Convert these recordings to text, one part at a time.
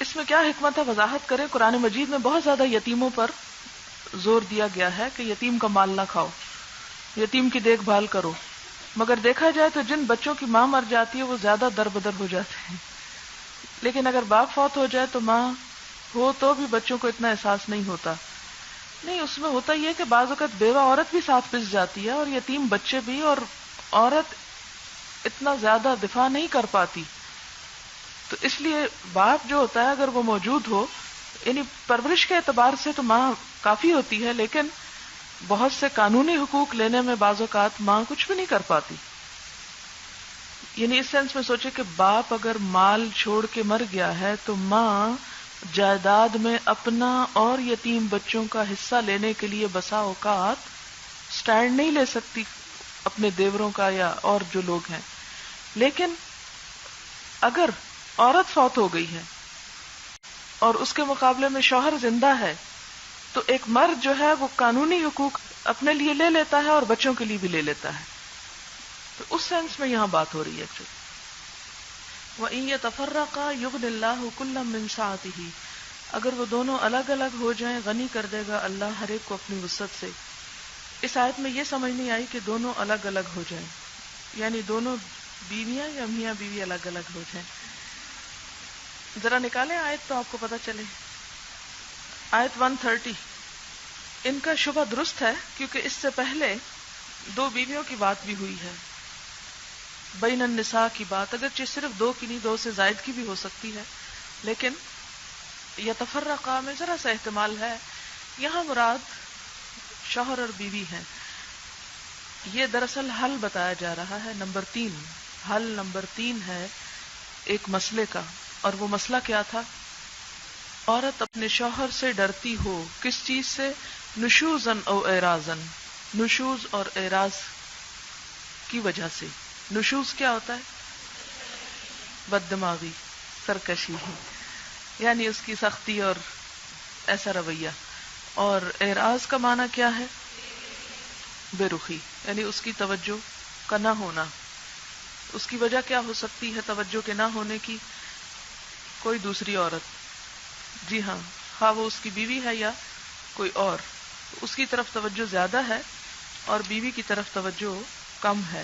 اس میں کیا حکمت ہے وضاحت کریں. قرآن مجید میں بہت زیادہ یتیموں پر زور دیا گیا ہے کہ یتیم کا مال نہ کھاؤ، یتیم کی دیکھ بھال کرو. مگر دیکھا جائے تو جن بچوں کی ماں مر جاتی ہے وہ زیادہ دربدر ہو جاتے ہیں، لیکن اگر باپ فوت ہو جائے تو ماں ہو تو بھی بچوں کو اتنا احساس نہیں ہوتا. نہیں، اس میں ہوتا یہ کہ بعض اوقات بیوہ عورت بھی ساتھ پس جاتی ہے اور یتیم بچے بھی، اور عورت اتنا زیادہ دفاع نہیں کر پاتی. تو اس لیے باپ جو ہوتا ہے اگر وہ موجود ہو، یعنی پرورش کے اعتبار سے تو ماں کافی ہوتی ہے، لیکن بہت سے قانونی حقوق لینے میں بعض اوقات ماں کچھ بھی نہیں کر پاتی. یعنی اس سینس میں سوچے کہ باپ اگر مال چھوڑ کے مر گیا ہے تو ماں جائیداد میں اپنا اور یتیم بچوں کا حصہ لینے کے لیے بسا اوقات سٹینڈ نہیں لے سکتی اپنے دیوروں کا یا اور جو لوگ ہیں. لیکن اگر عورت فوت ہو گئی ہے اور اس کے مقابلے میں شوہر زندہ ہے تو ایک مرد جو ہے وہ قانونی حقوق اپنے لیے لے لیتا ہے اور بچوں کے لیے بھی لے لیتا ہے. تو اس سینس میں یہاں بات ہو رہی ہے. وَإِن يَتَفَرَّقَا يُغْنِ اللَّهُ كُلًّا مِّن سَعَتِهِ، اگر وہ دونوں الگ الگ ہو جائیں غنی کر دے گا اللہ ہر ایک کو اپنی وسعت سے. اس آیت میں یہ سمجھ نہیں آئی کہ دونوں الگ الگ ہو جائیں، یعنی دونوں بیویاں یا میاں بیوی الگ الگ ہو جائیں. ذرا نکالیں آیت تو آپ کو پتہ چلے. آیت 130. ان کا شبہ درست ہے کیونکہ اس سے پہلے دو بیویوں کی بات بھی ہوئی ہے، بین النساء کی بات، اگرچہ صرف دو کی نہیں، دو سے زائد کی بھی ہو سکتی ہے، لیکن یتفرقا میں ذرا سا احتمال ہے. یہاں مراد شوہر اور بیوی ہیں. یہ دراصل حل بتایا جا رہا ہے. حل نمبر 3 ہے ایک مسئلے کا، اور وہ مسئلہ کیا تھا؟ عورت اپنے شوہر سے ڈرتی ہو، کس چیز سے؟ نشوزن او اعراضن، نشوز اور اعراض کی وجہ سے. نشوز کیا ہوتا ہے؟ بد دماغی، سرکشی، یعنی اس کی سختی اور ایسا رویہ. اور اعراض کا معنی کیا ہے؟ بے رخی، یعنی اس کی توجہ کا نہ ہونا. اس کی وجہ کیا ہو سکتی ہے توجہ کے نہ ہونے کی؟ کوئی دوسری عورت. جی ہاں، خواہ وہ اس کی بیوی ہے یا کوئی اور، اس کی طرف توجہ زیادہ ہے اور بیوی کی طرف توجہ کم ہے.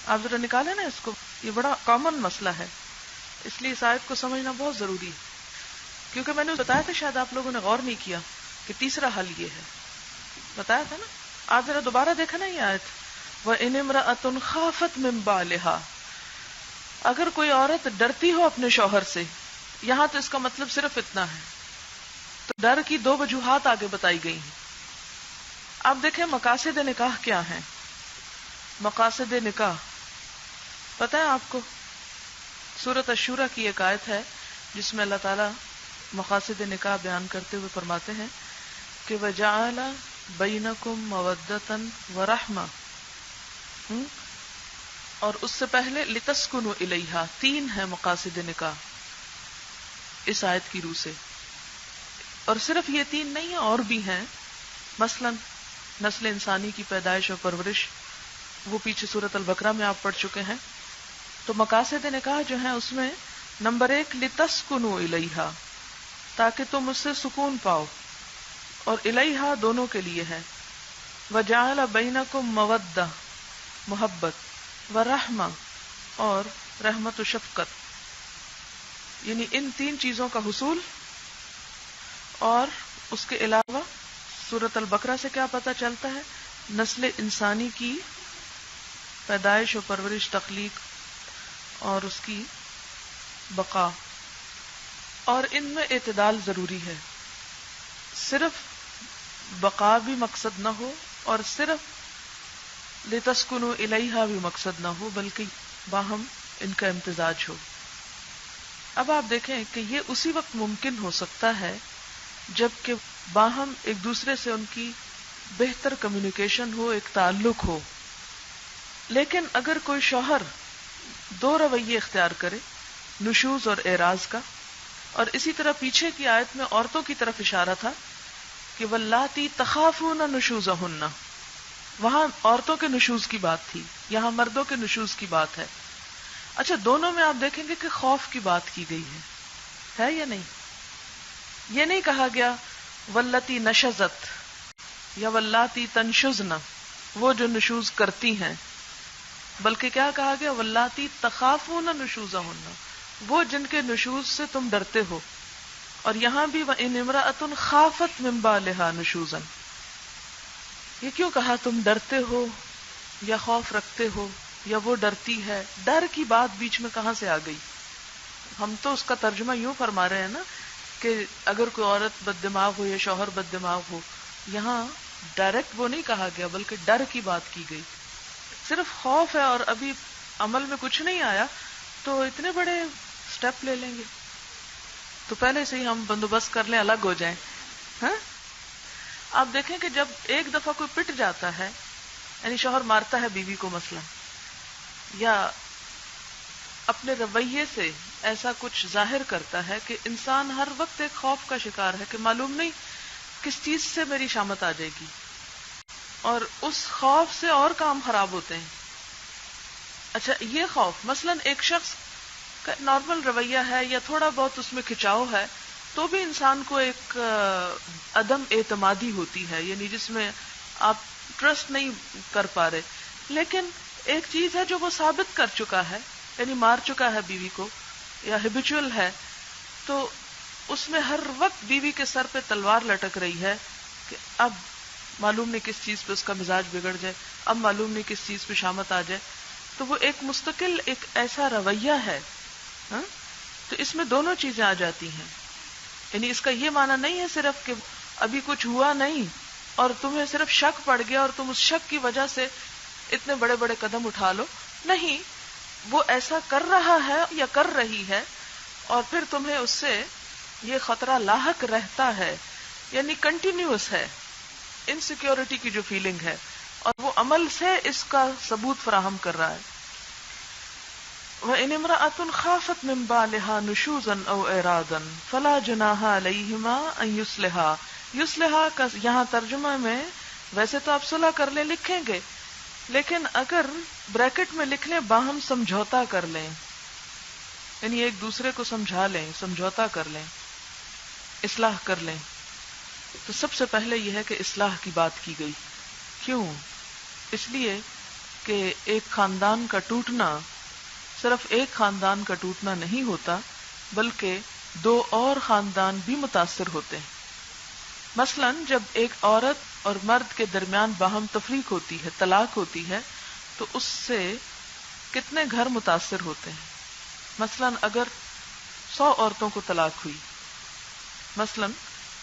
آپ ذرا نکالیں نا اس کو، یہ بڑا کامن مسئلہ ہے، اس لیے اس آیت کو سمجھنا بہت ضروری ہے. کیونکہ میں نے بتایا تھا، شاید آپ لوگوں نے غور نہیں کیا کہ تیسرا حل یہ ہے. بتایا تھا نا. آپ ذرا دوبارہ دیکھا نا یہ آیت، وَإِنِ امْرَأَةٌ خَافَتْ مِنْ بَالِهَا، اگر کوئی عورت ڈرتی ہو اپنے شوہر سے. یہاں تو اس کا مطلب صرف اتنا ہے. تو ڈر کی دو وجوہات آگے بتائی گئی ہیں. اب دیکھیں مقاصد نکاح کیا ہیں. مقاصد نکاح پتہ ہے آپ کو؟ سورۃ الشورى کی ایک آیت ہے جس میں اللہ تعالیٰ مقاصد نکاح بیان کرتے ہوئے فرماتے ہیں کہ وَجَعَلَ بَيْنَكُمْ مَوَدَّةً وَرَحْمَةً، اور اس سے پہلے لِتَسْكُنُوا إِلَيْهَا. 3 ہیں مقاصد نکاح اس آیت کی روح سے. اور صرف یہ 3 نہیں ہیں، اور بھی ہیں. مثلا نسل انسانی کی پیدائش اور پرورش، وہ پیچھے سورۃ البقرہ میں آپ پڑھ چکے ہیں. تو مقاصد نکاح جو ہیں اس میں نمبر 1 لِتَسْكُنُوا إِلَيْهَا، تاکہ تم اس سے سکون پاؤ، اور الیہا دونوں کے لیے ہے. وَجَعَلَ بَيْنَكُمْ مَوَدَّةً محبت، وَرَحْمَةً اور رحمت و شفقت، یعنی ان 3 چیزوں کا حصول. اور اس کے علاوہ سورۃ البقرہ سے کیا پتہ چلتا ہے؟ نسل انسانی کی پیدائش و پرورش، تخلیق اور اس کی بقا. اور ان میں اعتدال ضروری ہے. صرف بقا بھی مقصد نہ ہو اور صرف لِتَسْكُنُوا إِلَيْهَا بھی مقصد نہ ہو، بلکہ باہم ان کا امتزاج ہو. اب آپ دیکھیں کہ یہ اسی وقت ممکن ہو سکتا ہے جب کہ باہم ایک دوسرے سے ان کی بہتر کمیونیکیشن ہو، ایک تعلق ہو. لیکن اگر کوئی شوہر 2 رویے اختیار کرے، نشوز اور اعراض کا، اور اسی طرح پیچھے کی آیت میں عورتوں کی طرف اشارہ تھا کہ وَاللَّاتِي تَخَافُونَ نُشُوزَهُنَّ، وہاں عورتوں کے نشوز کی بات تھی، یہاں مردوں کے نشوز کی بات ہے. اچھا، دونوں میں آپ دیکھیں گے کہ خوف کی بات کی گئی ہے. ہے یا نہیں؟ یہ نہیں کہا گیا واللتی نشزت یا واللاتی تنشزن، وہ جو نشوز کرتی ہیں، بلکہ کیا کہا گیا واللاتی تخافون نشوزہن، وہ جن کے نشوز سے تم ڈرتے ہو. اور یہاں بھی وَإِنِ امرأة خافت من بالها نشوزا، یہ کیوں کہا تم ڈرتے ہو یا خوف رکھتے ہو یا وہ ڈرتی ہے؟ ڈر کی بات بیچ میں کہاں سے آ گئی؟ ہم تو اس کا ترجمہ یوں فرما رہے ہیں نا کہ اگر کوئی عورت بد دماغ ہو یا شوہر بد دماغ ہو، یہاں ڈائریکٹ وہ نہیں کہا گیا بلکہ ڈر کی بات کی گئی. صرف خوف ہے اور ابھی عمل میں کچھ نہیں آیا تو اتنے بڑے سٹیپ لے لیں گے؟ تو پہلے سے ہی ہم بندوبست کر لیں، الگ ہو جائیں. ہاں، آپ دیکھیں کہ جب ایک دفعہ کوئی پٹ جاتا ہے، یعنی شوہر مارتا ہے بیوی کو مثلا، یا اپنے رویے سے ایسا کچھ ظاہر کرتا ہے کہ انسان ہر وقت ایک خوف کا شکار ہے کہ معلوم نہیں کس چیز سے میری شامت آ جائے گی، اور اس خوف سے اور کام خراب ہوتے ہیں. اچھا، یہ خوف مثلا ایک شخص کا نارمل رویہ ہے یا تھوڑا بہت اس میں کھچاؤ ہے تو بھی انسان کو ایک عدم اعتمادی ہوتی ہے، یعنی جس میں آپ ٹرسٹ نہیں کر پا رہے. لیکن ایک چیز ہے جو وہ ثابت کر چکا ہے، یعنی مار چکا ہے بیوی کو یا ہیبیچول ہے، تو اس میں ہر وقت بیوی کے سر پہ تلوار لٹک رہی ہے کہ اب معلوم نہیں کس چیز پہ اس کا مزاج بگڑ جائے، اب معلوم نہیں کس چیز پہ شامت آ جائے. تو وہ ایک مستقل ایک ایسا رویہ ہے. ہاں، تو اس میں دونوں چیزیں آ جاتی ہیں. یعنی اس کا یہ معنی نہیں ہے صرف کہ ابھی کچھ ہوا نہیں اور تمہیں صرف شک پڑ گیا اور تم اس شک کی وجہ سے اتنے بڑے بڑے قدم اٹھا لو. نہیں، وہ ایسا کر رہا ہے یا کر رہی ہے اور پھر تمہیں اس سے یہ خطرہ لاحق رہتا ہے، یعنی کنٹینیوس ہے انسیکیورٹی کی جو فیلنگ ہے، اور وہ عمل سے اس کا ثبوت فراہم کر رہا ہے. وَإِنِ امْرَأَةٌ خَافَتْ مِنْ بَالِهَا نُشُوزًا أَوْ إِعْرَاضًا فَلَا جُنَاحَ عَلَيْهِمَا أَنْ يُصْلِحَا. یصلحا کا یہاں ترجمہ میں ویسے تو آپ صلح کر لیں لکھیں گے، لیکن اگر بریکٹ میں لکھ لیں باہم سمجھوتا کر لیں، یعنی ایک دوسرے کو سمجھا لیں، سمجھوتا کر لیں، اصلاح کر لیں. تو سب سے پہلے یہ ہے کہ اصلاح کی بات کی گئی. کیوں؟ اس لیے کہ ایک خاندان کا ٹوٹنا صرف ایک خاندان کا ٹوٹنا نہیں ہوتا، بلکہ دو اور خاندان بھی متاثر ہوتے ہیں. مثلا جب ایک عورت اور مرد کے درمیان باہم تفریق ہوتی ہے، طلاق ہوتی ہے، تو اس سے کتنے گھر متاثر ہوتے ہیں. مثلا اگر 100 عورتوں کو طلاق ہوئی، مثلا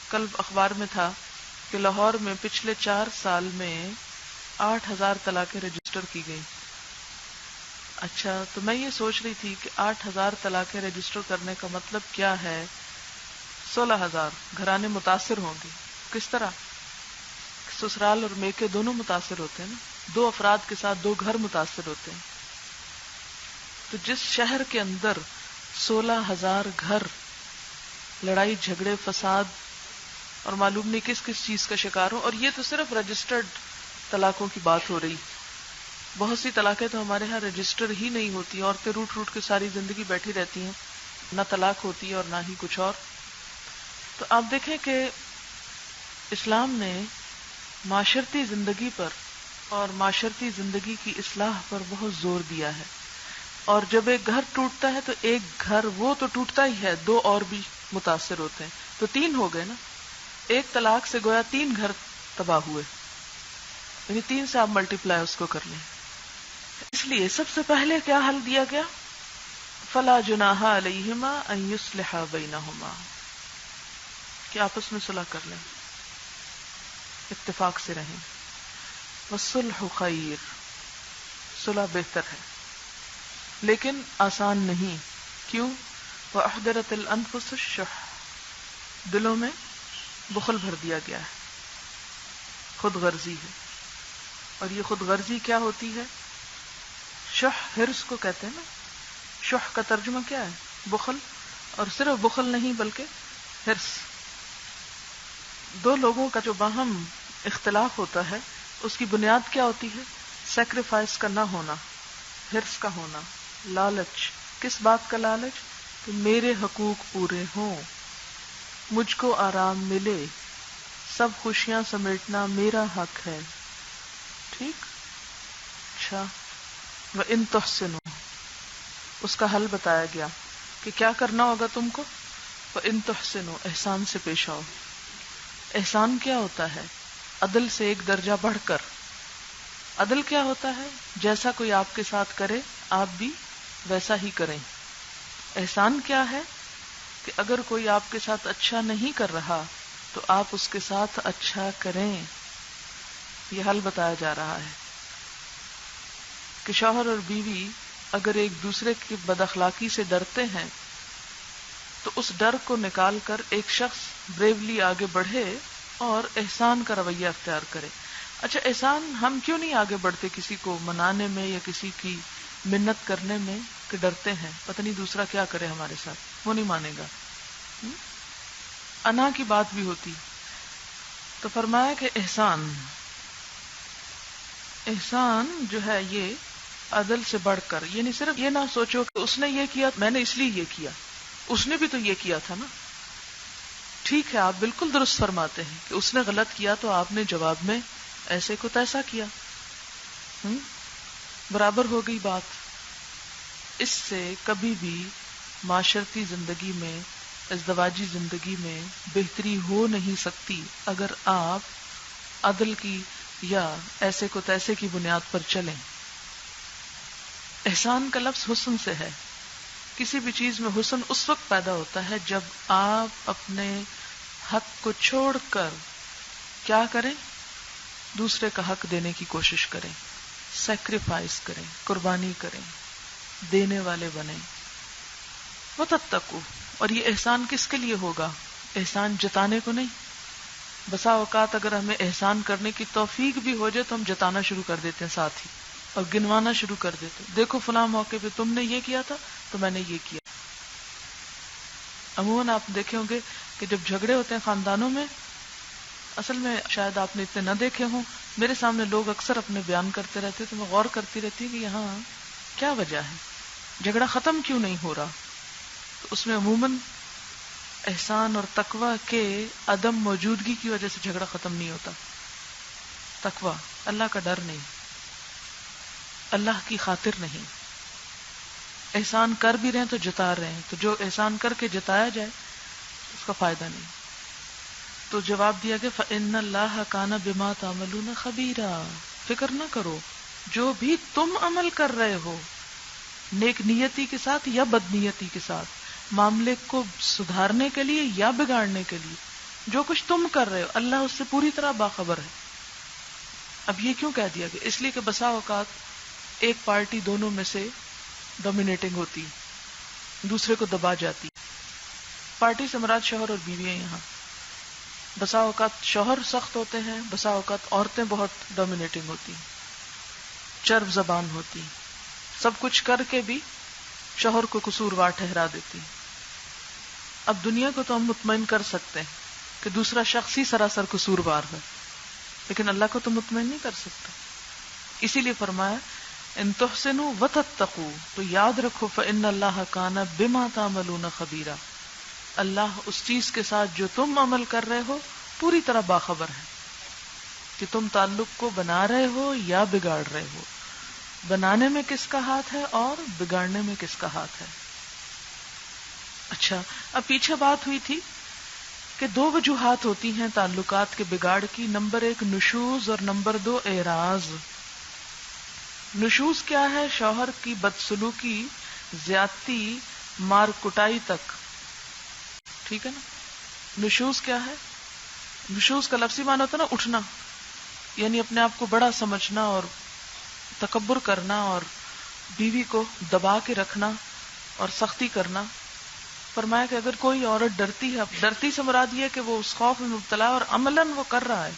کل اخبار میں تھا کہ لاہور میں پچھلے 4 سال میں 8,000 طلاقیں رجسٹر کی گئی. اچھا، تو میں یہ سوچ رہی تھی کہ 8,000 طلاقیں رجسٹر کرنے کا مطلب کیا ہے؟ 16,000 گھرانے متاثر ہوں گے. کس طرح؟ سسرال اور میکے دونوں متاثر ہوتے ہیں نا، 2 افراد کے ساتھ 2 گھر متاثر ہوتے ہیں. تو جس شہر کے اندر 16,000 گھر لڑائی جھگڑے فساد اور معلوم نہیں کس کس چیز کا شکار ہو، اور یہ تو صرف رجسٹرڈ طلاقوں کی بات ہو رہی. بہت سی طلاقیں تو ہمارے ہاں رجسٹر ہی نہیں ہوتی، عورتیں روٹ روٹ کے ساری زندگی بیٹھی رہتی ہیں، نہ طلاق ہوتی ہے اور نہ ہی کچھ اور. تو آپ دیکھیں کہ اسلام نے معاشرتی زندگی پر اور معاشرتی زندگی کی اصلاح پر بہت زور دیا ہے. اور جب ایک گھر ٹوٹتا ہے تو ایک گھر وہ تو ٹوٹتا ہی ہے، 2 اور بھی متاثر ہوتے ہیں، تو 3 ہو گئے نا. ایک طلاق سے گویا 3 گھر تباہ ہوئے، یعنی 3 سے آپ ملٹیپلائی اس کو کر لیں. اس لیے سب سے پہلے کیا حل دیا گیا؟ فلا جناح علیہما ان یصلحا بینہما، کہ آپس میں صلح کر لیں، اتفاق سے رہیں. والصلح خیر، صلح بہتر ہے لیکن آسان نہیں. کیوں؟ وَأُحْضِرَتِ الْأَنفُسُ الشُّحَّ، دلوں میں بخل بھر دیا گیا ہے، خود غرضی ہے. اور یہ خود غرضی کیا ہوتی ہے؟ شح، حرص کو کہتے ہیں نا. شح کا ترجمہ کیا ہے؟ بخل. اور صرف بخل نہیں بلکہ حرص. 2 لوگوں کا جو باہم اختلاف ہوتا ہے اس کی بنیاد کیا ہوتی ہے؟ سیکریفائس کا نہ ہونا، حرص کا ہونا، لالچ. کس بات کا لالچ؟ کہ میرے حقوق پورے ہوں، مجھ کو آرام ملے، سب خوشیاں سمیٹنا میرا حق ہے. ٹھیک. اچھا، وَإِن تُحْسِنُوا، اس کا حل بتایا گیا کہ کیا کرنا ہوگا تم کو. وَإِن تُحْسِنُوا، احسان سے پیش آؤ. احسان کیا ہوتا ہے؟ عدل سے ایک درجہ بڑھ کر. عدل کیا ہوتا ہے؟ جیسا کوئی آپ کے ساتھ کرے آپ بھی ویسا ہی کریں. احسان کیا ہے؟ کہ اگر کوئی آپ کے ساتھ اچھا نہیں کر رہا تو آپ اس کے ساتھ اچھا کریں. یہ حل بتایا جا رہا ہے کہ شوہر اور بیوی اگر ایک دوسرے کی بد اخلاقی سے ڈرتے ہیں تو اس ڈر کو نکال کر ایک شخص بریولی آگے بڑھے اور احسان کا رویہ اختیار کرے. اچھا، احسان ہم کیوں نہیں آگے بڑھتے کسی کو منانے میں یا کسی کی منت کرنے میں؟ کہ ڈرتے ہیں پتہ نہیں دوسرا کیا کرے ہمارے ساتھ، وہ نہیں مانے گا. انا کی بات بھی ہوتی. تو فرمایا کہ احسان جو ہے یہ عدل سے بڑھ کر، یعنی صرف یہ نہ سوچو کہ اس نے یہ کیا میں نے اس لیے یہ کیا، اس نے بھی تو یہ کیا تھا نا. ٹھیک ہے، آپ بالکل درست فرماتے ہیں کہ اس نے غلط کیا تو آپ نے جواب میں ایسے کو تیسا کیا. برابر ہو گئی بات. اس سے کبھی بھی معاشرتی زندگی میں، ازدواجی زندگی میں بہتری ہو نہیں سکتی اگر آپ عدل کی یا ایسے کو تیسے کی بنیاد پر چلیں. احسان کا لفظ حسن سے ہے. کسی بھی چیز میں حسن اس وقت پیدا ہوتا ہے جب آپ اپنے حق کو چھوڑ کر کیا کریں؟ دوسرے کا حق دینے کی کوشش کریں، سیکریفائس کریں، قربانی کریں، دینے والے بنیں. وَتَتَّقُوا، اور یہ احسان کس کے لیے ہوگا؟ احسان جتانے کو نہیں. بسا اوقات اگر ہمیں احسان کرنے کی توفیق بھی ہو جائے تو ہم جتانا شروع کر دیتے ہیں ساتھ ہی، اور گنوانا شروع کر دیتے ہیں. دیکھو فلاں موقع پہ تم نے یہ کیا تھا تو میں نے یہ کیا. عموماً آپ دیکھے ہوں گے کہ جب جھگڑے ہوتے ہیں خاندانوں میں، اصل میں شاید آپ نے اتنے نہ دیکھے ہوں، میرے سامنے لوگ اکثر اپنے بیان کرتے رہتے تو میں غور کرتی رہتی ہوں کہ یہاں کیا وجہ ہے، جھگڑا ختم کیوں نہیں ہو رہا. تو اس میں عموماً احسان اور تقوی کے عدم موجودگی کی وجہ سے جھگڑا ختم نہیں ہوتا. تقوی، اللہ کا ڈر نہیں، اللہ کی خاطر نہیں. احسان کر بھی رہے ہیں تو جتا رہے ہیں، تو جو احسان کر کے جتایا جائے اس کا فائدہ نہیں. تو جواب دیا کہ فَإِنَّ اللَّهَ كَانَ بِمَا تَعْمَلُونَ خَبِيرًا، فکر نہ کرو جو بھی تم عمل کر رہے ہو، نیک نیتی کے ساتھ یا بد نیتی کے ساتھ، معاملے کو سدھارنے کے لیے یا بگاڑنے کے لیے، جو کچھ تم کر رہے ہو اللہ اس سے پوری طرح باخبر ہے. اب یہ کیوں کہہ دیا گیا؟ اس لیے کہ بسا اوقات ایک پارٹی دونوں میں سے ڈومینیٹنگ ہوتی، دوسرے کو دبا جاتی. پارٹی سے مراد شوہر اور بیوی ہیں. یہاں بسا اوقات شوہر سخت ہوتے ہیں، بسا اوقات عورتیں بہت ڈومینیٹنگ ہوتی، چرب زبان ہوتی، سب کچھ کر کے بھی شوہر کو قصوروار ٹھہرا دیتی. اب دنیا کو تو ہم مطمئن کر سکتے ہیں کہ دوسرا شخص ہی سراسر قصوروار ہے، لیکن اللہ کو تو مطمئن نہیں کر سکتا. اسی لیے فرمایا ان تحسنوا وتتقوا، تو یاد رکھو فإن اللہ کان بما تعملون خبیرا، اللہ اس چیز کے ساتھ جو تم عمل کر رہے ہو پوری طرح باخبر ہے کہ تم تعلق کو بنا رہے ہو یا بگاڑ رہے ہو. بنانے میں کس کا ہاتھ ہے اور بگاڑنے میں کس کا ہاتھ ہے. اچھا، اب پیچھے بات ہوئی تھی کہ دو وجوہات ہوتی ہیں تعلقات کے بگاڑ کی. نمبر 1 نشوز اور نمبر 2 اعراض. نشوز کیا ہے؟ شوہر کی بدسلوکی، زیادتی، مار کٹائی تک. ٹھیک ہے نا. نشوز کیا ہے؟ نشوز کا لفظی معنی ہوتا ہے نا اٹھنا، یعنی اپنے آپ کو بڑا سمجھنا اور تکبر کرنا اور بیوی کو دبا کے رکھنا اور سختی کرنا. فرمایا کہ اگر کوئی عورت ڈرتی ہے، ڈرتی سے مراد یہ کہ وہ اس خوف میں مبتلا اور عملاً وہ کر رہا ہے،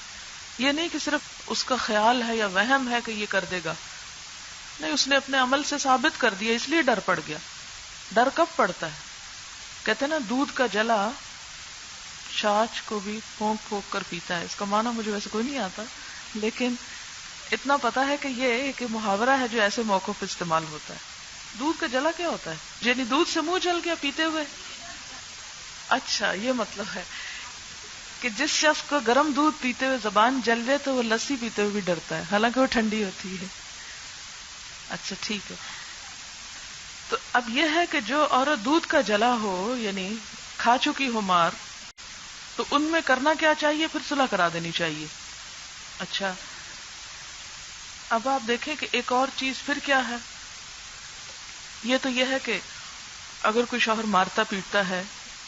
یہ نہیں کہ صرف اس کا خیال ہے یا وہم ہے کہ یہ کر دے گا، نہیں، اس نے اپنے عمل سے ثابت کر دیا، اس لیے ڈر پڑ گیا. ڈر کب پڑتا ہے؟ کہتے ہیں نا دودھ کا جلا چھاچھ کو بھی پھونک پھونک کر پیتا ہے. اس کا معنی مجھے ویسے کوئی نہیں آتا، لیکن اتنا پتا ہے کہ یہ ایک محاورہ ہے جو ایسے موقعوں پہ استعمال ہوتا ہے دودھ کا جلا کیا ہوتا ہے؟ یعنی دودھ سے منہ جل گیا پیتے ہوئے؟ اچھا یہ مطلب ہے کہ جس شخص کو گرم دودھ پیتے ہوئے زبان جل جائے تو وہ لسی پیتے ہوئے بھی ڈرتا ہے، حالانکہ وہ ٹھنڈی ہوتی ہے. اچھا ٹھیک ہے. تو اب یہ ہے کہ جو عورت دودھ کا جلا ہو، یعنی کھا چکی ہو مار، تو ان میں کرنا کیا چاہیے؟ پھر صلح کرا دینی چاہیے. اچھا اب آپ دیکھیں کہ ایک اور چیز پھر کیا ہے. یہ تو یہ ہے کہ اگر کوئی شوہر مارتا پیٹتا ہے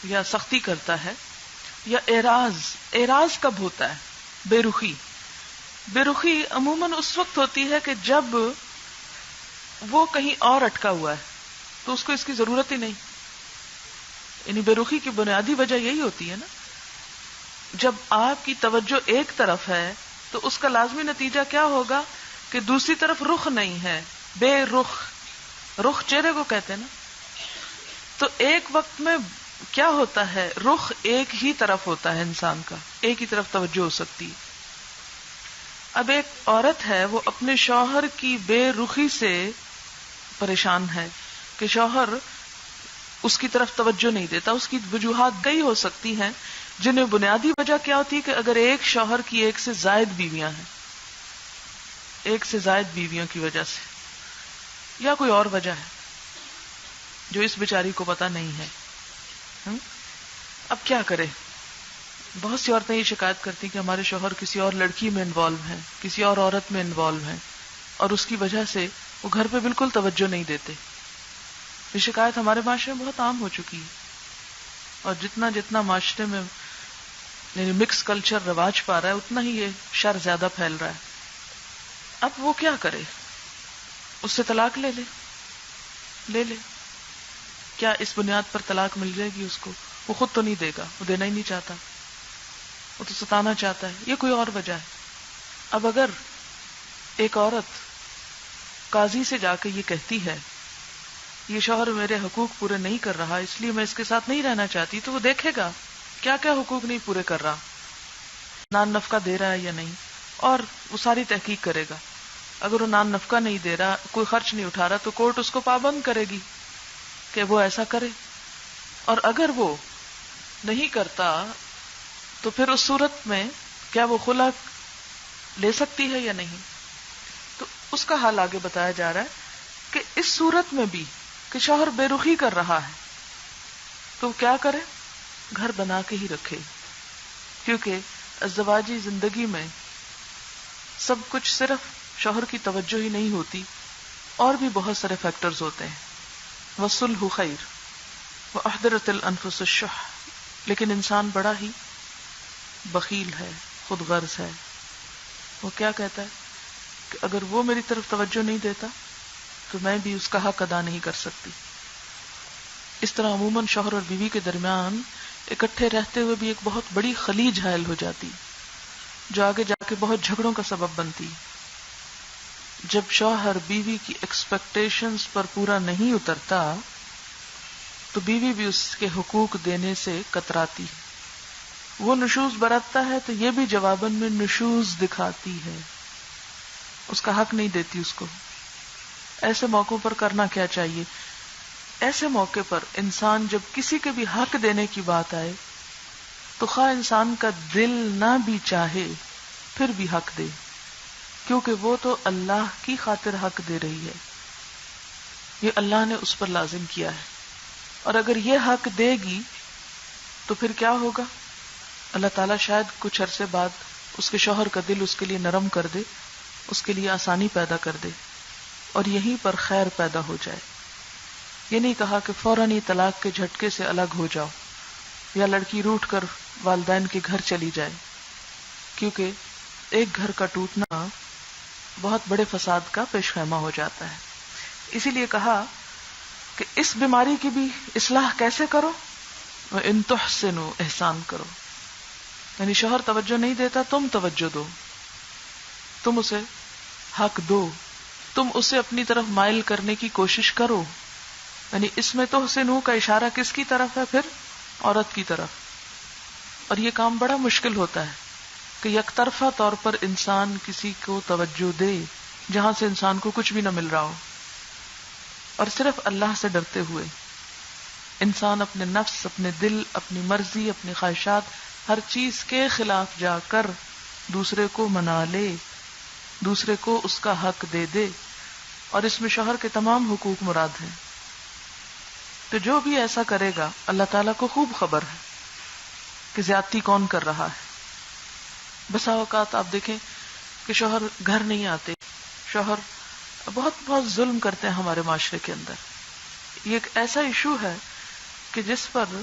یا سختی کرتا ہے، یا اعراض کب ہوتا ہے؟ بے رخی. بے رخی عموماً اس وقت ہوتی ہے کہ جب وہ کہیں اور اٹکا ہوا ہے تو اس کو اس کی ضرورت ہی نہیں. یعنی بے رخی کی بنیادی وجہ یہی ہوتی ہے نا. جب آپ کی توجہ ایک طرف ہے تو اس کا لازمی نتیجہ کیا ہوگا کہ دوسری طرف رخ نہیں ہے. بے رخ، رخ چہرے کو کہتے ہیں نا. تو ایک وقت میں کیا ہوتا ہے، رخ ایک ہی طرف ہوتا ہے انسان کا، ایک ہی طرف توجہ ہو سکتی ہے. اب ایک عورت ہے وہ اپنے شوہر کی بے رخی سے پریشان ہے کہ شوہر اس کی طرف توجہ نہیں دیتا. اس کی وجوہات کئی ہو سکتی ہیں، جنہیں بنیادی وجہ کیا ہوتی ہے کہ اگر ایک شوہر کی ایک سے زائد بیویاں ہیں، ایک سے زائد بیویوں کی وجہ سے، یا کوئی اور وجہ ہے جو اس بیچاری کو پتہ نہیں ہے. اب کیا کرے؟ بہت سی عورتیں یہ شکایت کرتی کہ ہمارے شوہر کسی اور لڑکی میں انوالو ہیں، کسی اور عورت میں انوالو ہیں، اور اس کی وجہ سے وہ گھر پہ بالکل توجہ نہیں دیتے. یہ شکایت ہمارے معاشرے میں بہت عام ہو چکی ہے، اور جتنا جتنا معاشرے میں یعنی مکس کلچر رواج پا رہا ہے اتنا ہی یہ شر زیادہ پھیل رہا ہے. اب وہ کیا کرے؟ اس سے طلاق لے لے. کیا اس بنیاد پر طلاق مل جائے گی اس کو؟ وہ خود تو نہیں دے گا، وہ دینا ہی نہیں چاہتا، وہ تو ستانا چاہتا ہے. یہ کوئی اور وجہ ہے. اب اگر ایک عورت قاضی سے جا کے یہ کہتی ہے یہ شوہر میرے حقوق پورے نہیں کر رہا اس لیے میں اس کے ساتھ نہیں رہنا چاہتی، تو وہ دیکھے گا کیا کیا حقوق نہیں پورے کر رہا، نان نفقہ دے رہا ہے یا نہیں، اور وہ ساری تحقیق کرے گا. اگر وہ نان نفقہ نہیں دے رہا، کوئی خرچ نہیں اٹھا رہا، تو کورٹ اس کو پابند کرے گی کہ وہ ایسا کرے. اور اگر وہ نہیں کرتا تو پھر اس صورت میں کیا وہ خلا لے سکتی ہے یا نہیں؟ تو اس کا حال آگے بتایا جا رہا ہے کہ اس صورت میں بھی کہ شوہر بے رخی کر رہا ہے تو کیا کرے؟ گھر بنا کے ہی رکھے، کیونکہ ازدواجی زندگی میں سب کچھ صرف شوہر کی توجہ ہی نہیں ہوتی، اور بھی بہت سارے فیکٹرز ہوتے ہیں. وَالصُّلْحُ خَيْرٌ وَأُحْضِرَتِ الْأَنفُسُ الشُّحَّ. لیکن انسان بڑا ہی بخیل ہے، خود غرض ہے. وہ کیا کہتا ہے کہ اگر وہ میری طرف توجہ نہیں دیتا تو میں بھی اس کا حق ادا نہیں کر سکتی. اس طرح عموماً شوہر اور بیوی کے درمیان اکٹھے رہتے ہوئے بھی ایک بہت بڑی خلیج حائل ہو جاتی جو آگے جا کے بہت جھگڑوں کا سبب بنتی. جب شوہر بیوی کی ایکسپیکٹیشنز پر پورا نہیں اترتا تو بیوی بھی اس کے حقوق دینے سے کتراتی. وہ نشوز برتتا ہے تو یہ بھی جواباً میں نشوز دکھاتی ہے، اس کا حق نہیں دیتی اس کو. ایسے موقعوں پر کرنا کیا چاہیے؟ ایسے موقع پر انسان جب کسی کے بھی حق دینے کی بات آئے تو خواہ انسان کا دل نہ بھی چاہے پھر بھی حق دے، کیونکہ وہ تو اللہ کی خاطر حق دے رہی ہے، یہ اللہ نے اس پر لازم کیا ہے. اور اگر یہ حق دے گی تو پھر کیا ہوگا؟ اللہ تعالیٰ شاید کچھ عرصے بعد اس کے شوہر کا دل اس کے لیے نرم کر دے، اس کے لیے آسانی پیدا کر دے، اور یہیں پر خیر پیدا ہو جائے. یہ نہیں کہا کہ فوراً ہی طلاق کے جھٹکے سے الگ ہو جاؤ یا لڑکی روٹھ کر والدین کے گھر چلی جائے، کیونکہ ایک گھر کا ٹوٹنا بہت بڑے فساد کا پیش خیمہ ہو جاتا ہے. اسی لیے کہا کہ اس بیماری کی بھی اصلاح کیسے کرو؟ وَإِن تُحْسِنُوا احسان کرو. یعنی شوہر توجہ نہیں دیتا، تم توجہ دو، تم اسے حق دو، تم اسے اپنی طرف مائل کرنے کی کوشش کرو. یعنی اس میں تحسنوا کا اشارہ کس کی طرف ہے؟ پھر عورت کی طرف. اور یہ کام بڑا مشکل ہوتا ہے کہ یک طرفہ طور پر انسان کسی کو توجہ دے جہاں سے انسان کو کچھ بھی نہ مل رہا ہو. اور صرف اللہ سے ڈرتے ہوئے. انسان اپنے نفس، اپنے دل، اپنی مرضی، اپنی خواہشات، ہر چیز کے خلاف جا کر دوسرے کو منا لے، دوسرے کو اس کا حق دے دے، اور اس میں شوہر کے تمام حقوق مراد ہیں. تو جو بھی ایسا کرے گا اللہ تعالیٰ کو خوب خبر ہے کہ زیادتی کون کر رہا ہے. بسا اوقات آپ دیکھیں کہ شوہر گھر نہیں آتے، شوہر بہت ظلم کرتے ہیں ہمارے معاشرے کے اندر. یہ ایک ایسا ایشو ہے کہ جس پر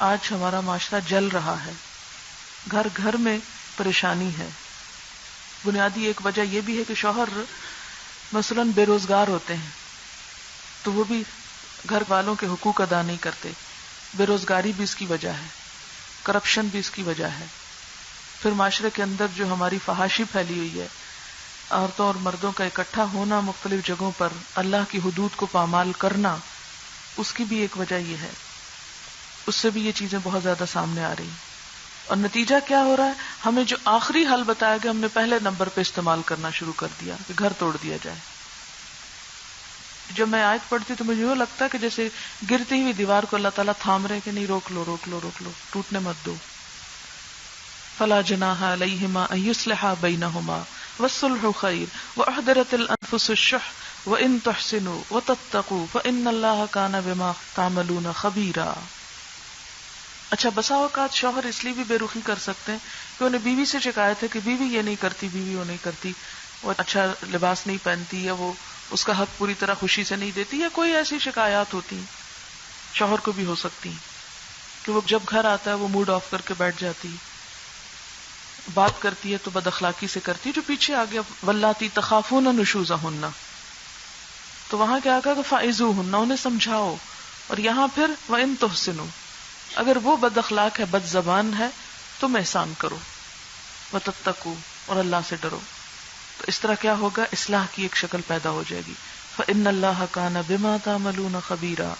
آج ہمارا معاشرہ جل رہا ہے. گھر گھر میں پریشانی ہے. بنیادی ایک وجہ یہ بھی ہے کہ شوہر مثلاً بے روزگار ہوتے ہیں تو وہ بھی گھر والوں کے حقوق ادا نہیں کرتے. بے روزگاری بھی اس کی وجہ ہے، کرپشن بھی اس کی وجہ ہے. پھر معاشرے کے اندر جو ہماری فحاشی پھیلی ہوئی ہے، عورتوں اور مردوں کا اکٹھا ہونا مختلف جگہوں پر، اللہ کی حدود کو پامال کرنا، اس کی بھی ایک وجہ یہ ہے. اس سے بھی یہ چیزیں بہت زیادہ سامنے آ رہی ہیں. اور نتیجہ کیا ہو رہا ہے؟ ہمیں جو آخری حل بتایا گیا ہم نے پہلے نمبر پہ استعمال کرنا شروع کر دیا کہ گھر توڑ دیا جائے. جب میں آیت پڑھتی تو مجھے یوں لگتا کہ جیسے گرتی ہوئی دیوار کو اللہ تعالیٰ تھام رہے کہ نہیں، روک لو روک لو روک لو، ٹوٹنے مت دو. فلا جناح علیہما ان یصلحا بینہما والصلح خیر واحضرت الانفس الشح وان تحسنوا وتتقوا فان اللہ کان بما تعملون خبیرا. اچھا، بسا اوقات شوہر اس لیے بھی بے رخی کر سکتے ہیں کہ انہیں بیوی سے شکایت ہے کہ بیوی یہ نہیں کرتی، بیوی وہ نہیں کرتی، وہ اچھا لباس نہیں پہنتی، یا وہ اس کا حق پوری طرح خوشی سے نہیں دیتی، یا کوئی ایسی شکایات ہوتی ہیں. شوہر کو بھی ہو سکتی ہیں کہ وہ جب گھر آتا ہے وہ موڈ آف کر کے بیٹھ جاتی، بات کرتی ہے تو بد اخلاقی سے کرتی ہے. جو پیچھے آ گیا واللاتی تخافون نشوزہن، تو وہاں کیا کہا کہ فعظوہن، انہیں سمجھاؤ. اور یہاں پھر وان تحسنوا، اگر وہ بد اخلاق ہے، بد زبان ہے، تم احسان کرو. وتتقوا، اور اللہ سے ڈرو. تو اس طرح کیا ہوگا؟ اصلاح کی ایک شکل پیدا ہو جائے گی. فإن اللہ کان بما تعملون خبیرا.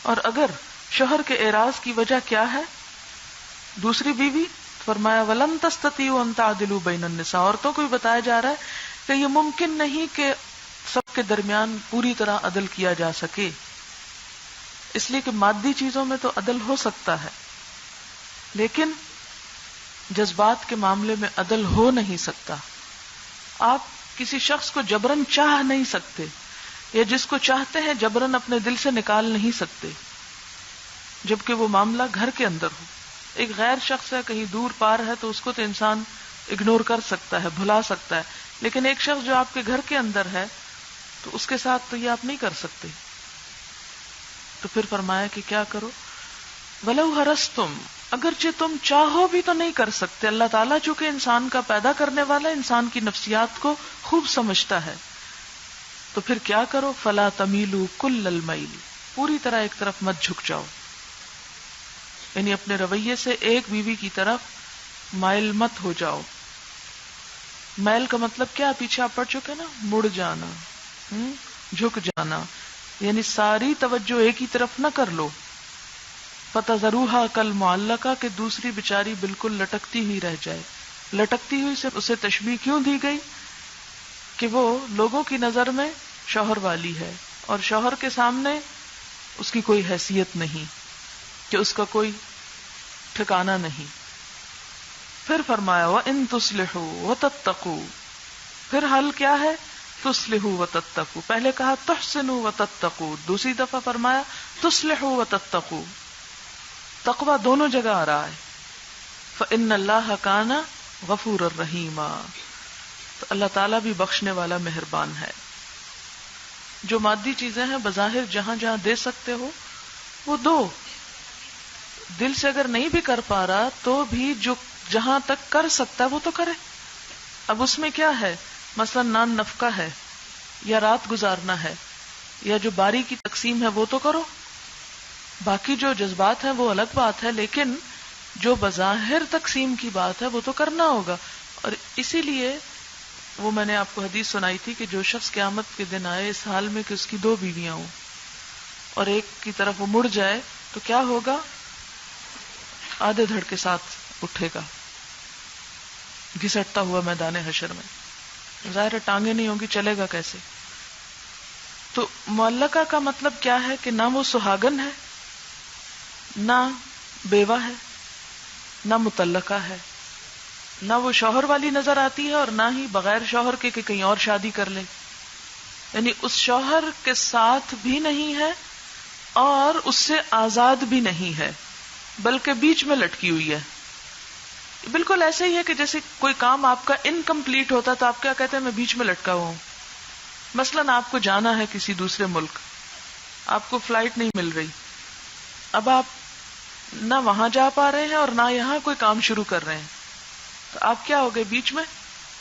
اور اگر شوہر کے اعراض کی وجہ کیا ہے؟ دوسری بیوی، فرمایا وَلَن تَسْتَطِيعُوا أَن تَعْدِلُوا بَيْنَ النِّسَاءِ. عورتوں کو بھی بتایا جا رہا ہے کہ یہ ممکن نہیں کہ سب کے درمیان پوری طرح عدل کیا جا سکے، اس لیے کہ مادی چیزوں میں تو عدل ہو سکتا ہے لیکن جذبات کے معاملے میں عدل ہو نہیں سکتا. آپ کسی شخص کو جبرن چاہ نہیں سکتے، یا جس کو چاہتے ہیں جبرن اپنے دل سے نکال نہیں سکتے، جبکہ وہ معاملہ گھر کے اندر ہو. ایک غیر شخص ہے، کہیں دور پار ہے، تو اس کو تو انسان اگنور کر سکتا ہے، بھلا سکتا ہے، لیکن ایک شخص جو آپ کے گھر کے اندر ہے تو اس کے ساتھ تو یہ آپ نہیں کر سکتے. تو پھر فرمایا کہ کیا کرو؟ وَلَوْ حَرَصْتُمْ، اگرچہ تم چاہو بھی تو نہیں کر سکتے. اللہ تعالیٰ چونکہ انسان کا پیدا کرنے والا، انسان کی نفسیات کو خوب سمجھتا ہے، تو پھر کیا کرو؟ فَلَا تَمِيلُوا كُلَّ الْمَيْلِ، پوری طرح ایک طرف مت جھک جاؤ. یعنی اپنے رویے سے ایک بیوی کی طرف مائل مت ہو جاؤ. میل کا مطلب کیا؟ پیچھے آپ پڑھ چکے نا، مڑ جانا، جھک جانا، یعنی ساری توجہ ایک ہی طرف نہ کر لو. فَتَذَرُوهَا كَالْمُعَلَّقَةِ، کہ دوسری بیچاری بالکل لٹکتی ہوئی رہ جائے. لٹکتی ہوئی سے اسے تشبیہ کیوں دی گئی؟ کہ وہ لوگوں کی نظر میں شوہر والی ہے اور شوہر کے سامنے اس کی کوئی حیثیت نہیں، کہ اس کا کوئی ٹھکانہ نہیں. پھر فرمایا وَإِن تُصْلِحُوا وَتَتَّقُوا، پھر حل کیا ہے؟ تُصْلِحُوا وَتَتَّقُوا. پہلے کہا تُحْسِنُوا وَتَتَّقُوا، دوسری دفعہ فرمایا تُصْلِحُوا وَتَتَّقُوا. تقوی دونوں جگہ آ رہا ہے. فَإِنَّ اللَّهَ كَانَ غَفُورًا رَحِيمًا، تو اللہ تعالیٰ بھی بخشنے والا مہربان ہے. جو مادی چیزیں ہیں بظاہر جہاں جہاں دے سکتے ہو وہ دو. دل سے اگر نہیں بھی کر پا رہا تو بھی جو جہاں تک کر سکتا ہے وہ تو کرے. اب اس میں کیا ہے؟ مثلا نان نفقہ ہے، یا رات گزارنا ہے، یا جو باری کی تقسیم ہے وہ تو کرو. باقی جو جذبات ہیں وہ الگ بات ہے، لیکن جو بظاہر تقسیم کی بات ہے وہ تو کرنا ہوگا. اور اسی لیے وہ میں نے آپ کو حدیث سنائی تھی کہ جو شخص قیامت کے دن آئے اس حال میں کہ اس کی دو بیویاں ہوں اور ایک کی طرف وہ مڑ جائے تو کیا ہوگا؟ آدھے دھڑ کے ساتھ اٹھے گا گھسٹتا ہوا میدان حشر میں. ظاہر ٹانگیں نہیں ہوں گی، چلے گا کیسے؟ تو معلقہ کا مطلب کیا ہے کہ نہ وہ سہاگن ہے، نہ بیوہ ہے، نہ مطلقہ ہے، نہ وہ شوہر والی نظر آتی ہے اور نہ ہی بغیر شوہر کے کہ کہیں اور شادی کر لے، یعنی اس شوہر کے ساتھ بھی نہیں ہے اور اس سے آزاد بھی نہیں ہے، بلکہ بیچ میں لٹکی ہوئی ہے. بالکل ایسے ہی ہے کہ جیسے کوئی کام آپ کا انکمپلیٹ ہوتا تو آپ کیا کہتے ہیں میں بیچ میں لٹکا ہوا ہوں. مثلاً آپ کو جانا ہے کسی دوسرے ملک، آپ کو فلائٹ نہیں مل رہی، اب آپ نہ وہاں جا پا رہے ہیں اور نہ یہاں کوئی کام شروع کر رہے ہیں، تو آپ کیا ہو گئے؟ بیچ میں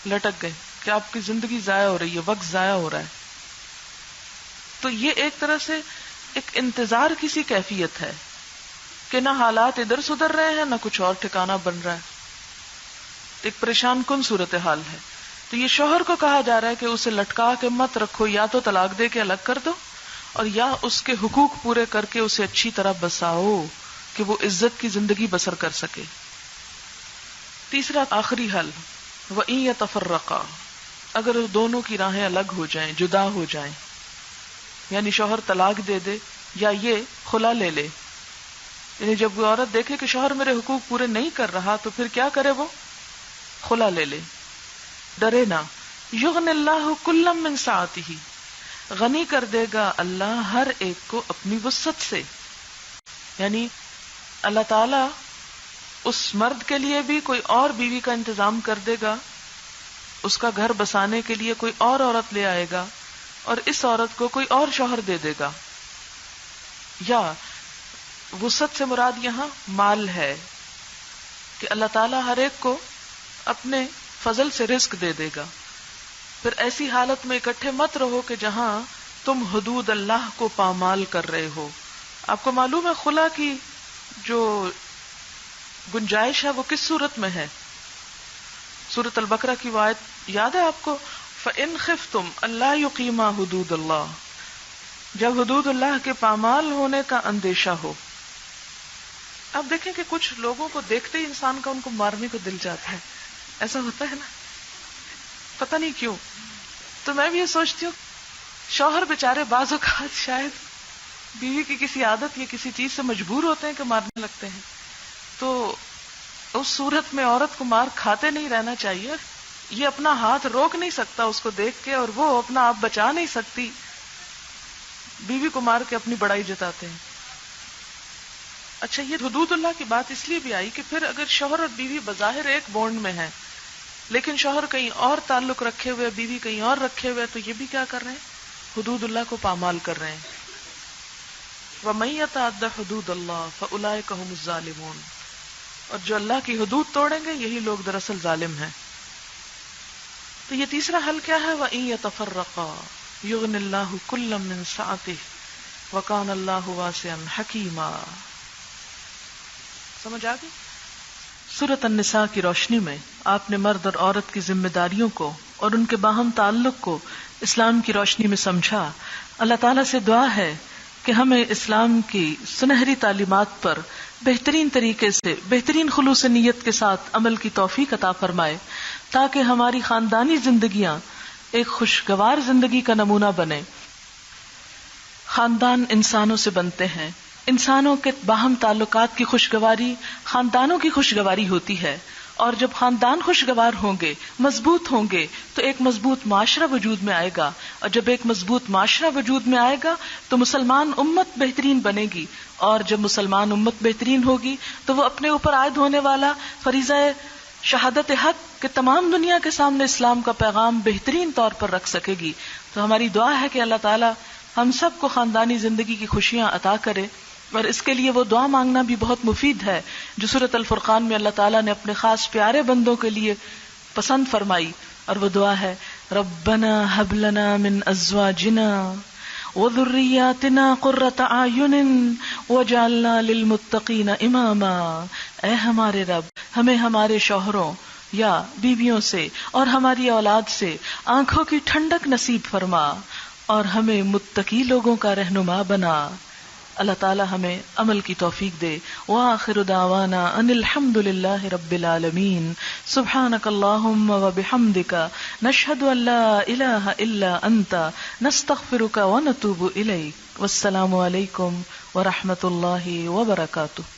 لٹک گئے کہ آپ کی زندگی ضائع ہو رہی ہے، وقت ضائع ہو رہا ہے. تو یہ ایک طرح سے ایک انتظار کی سی کیفیت ہے کہ نہ حالات ادھر سدھر رہے ہیں نہ کچھ اور ٹھکانہ بن رہا ہے، ایک پریشان کن صورتحال ہے. تو یہ شوہر کو کہا جا رہا ہے کہ اسے لٹکا کے مت رکھو، یا تو طلاق دے کے الگ کر دو اور یا اس کے حقوق پورے کر کے اسے اچھی طرح بساؤ کہ وہ عزت کی زندگی بسر کر سکے. تیسرا آخری حل، وَإِن يَتَفَرَّقَا، اگر دونوں کی راہیں الگ ہو جائیں، جدا ہو جائیں، یعنی شوہر طلاق دے دے یا یہ خلا لے لے. یعنی جب وہ عورت دیکھے کہ شوہر میرے حقوق پورے نہیں کر رہا تو پھر کیا کرے؟ وہ خلا لے لے. ڈرے نہ، یغنی اللہ کلا من سعتہ، غنی کر دے گا اللہ ہر ایک کو اپنی وسعت سے. یعنی اللہ تعالی اس مرد کے لیے بھی کوئی اور بیوی کا انتظام کر دے گا، اس کا گھر بسانے کے لیے کوئی اور عورت لے آئے گا اور اس عورت کو کوئی اور شوہر دے دے گا. یا وسعت سے مراد یہاں مال ہے کہ اللہ تعالیٰ ہر ایک کو اپنے فضل سے رزق دے دے گا. پھر ایسی حالت میں اکٹھے مت رہو کہ جہاں تم حدود اللہ کو پامال کر رہے ہو. آپ کو معلوم ہے خلا کی جو گنجائش ہے وہ کس صورت میں ہے؟ سورۃ البقرہ کی آیت یاد ہے آپ کو؟ فَإِنْ خِفْتُمْ أَلَّا يُقِيمَا حُدُودَ اللَّهِ، جب حدود اللہ کے پامال ہونے کا اندیشہ ہو. اب دیکھیں کہ کچھ لوگوں کو دیکھتے ہی انسان کا ان کو مارنے کو دل جاتا ہے، ایسا ہوتا ہے نا، پتہ نہیں کیوں. تو میں بھی یہ سوچتی ہوں شوہر بیچارے بعض اوقات شاید بیوی کی کسی عادت یا کسی چیز سے مجبور ہوتے ہیں کہ مارنے لگتے ہیں، تو اس صورت میں عورت کو مار کھاتے نہیں رہنا چاہیے. یہ اپنا ہاتھ روک نہیں سکتا اس کو دیکھ کے اور وہ اپنا آپ بچا نہیں سکتی، بیوی کو مار کے اپنی بڑائی جتاتے ہیں. اچھا، یہ حدود اللہ کی بات اس لیے بھی آئی کہ پھر اگر شوہر اور بیوی بظاہر ایک بونڈ میں ہیں لیکن شوہر کہیں اور تعلق رکھے ہوئے، بیوی کہیں اور رکھے ہوئے، تو یہ بھی کیا کر رہے ہیں؟ حدود اللہ کو پامال کر رہے ہیں. وَمَن يَتَعَدَّ حُدُودَ اللَّهِ فَأُولَٰئِكَ هُمُ الظَّالِمُونَ، اور جو اللہ کی حدود توڑیں گے یہی لوگ دراصل ظالم ہیں. تو یہ تیسرا حل کیا ہے؟ وَإِن يَتَفَرَّقَا يُغْنِ اللَّهُ كُلًّا مِّن سَعَتِهِ وَكَانَ اللَّهُ وَاسِعًا حَكِيمًا. سمجھ آ گئی؟ سورۃ النساء کی روشنی میں آپ نے مرد اور عورت کی ذمہ داریوں کو اور ان کے باہم تعلق کو اسلام کی روشنی میں سمجھا. اللہ تعالیٰ سے دعا ہے کہ ہمیں اسلام کی سنہری تعلیمات پر بہترین طریقے سے، بہترین خلوص نیت کے ساتھ عمل کی توفیق عطا فرمائے تاکہ ہماری خاندانی زندگیاں ایک خوشگوار زندگی کا نمونہ بنے. خاندان انسانوں سے بنتے ہیں، انسانوں کے باہم تعلقات کی خوشگواری خاندانوں کی خوشگواری ہوتی ہے، اور جب خاندان خوشگوار ہوں گے، مضبوط ہوں گے، تو ایک مضبوط معاشرہ وجود میں آئے گا، اور جب ایک مضبوط معاشرہ وجود میں آئے گا تو مسلمان امت بہترین بنے گی، اور جب مسلمان امت بہترین ہوگی تو وہ اپنے اوپر عائد ہونے والا فریضہ شہادت حق کہ تمام دنیا کے سامنے اسلام کا پیغام بہترین طور پر رکھ سکے گی. تو ہماری دعا ہے کہ اللہ تعالی ہم سب کو خاندانی زندگی کی خوشیاں عطا کرے، اور اس کے لیے وہ دعا مانگنا بھی بہت مفید ہے جو سورۃ الفرقان میں اللہ تعالیٰ نے اپنے خاص پیارے بندوں کے لیے پسند فرمائی، اور وہ دعا ہے ربنا هب لنا من ازواجنا وذریاتنا قرۃ اعین واجعلنا للمتقین اماما. اے ہمارے رب، ہمیں ہمارے شوہروں یا بیویوں سے اور ہماری اولاد سے آنکھوں کی ٹھنڈک نصیب فرما اور ہمیں متقی لوگوں کا رہنما بنا. اللہ تعالی ہمیں عمل کی توفیق دے. وآخر دعوانا ان الحمد للہ رب العالمین. سبحانک اللہم وبحمدک نشہد ان لا الہ الا انت نستغفرک ونتوب الیک. والسلام علیکم ورحمۃ اللہ وبرکاتہ.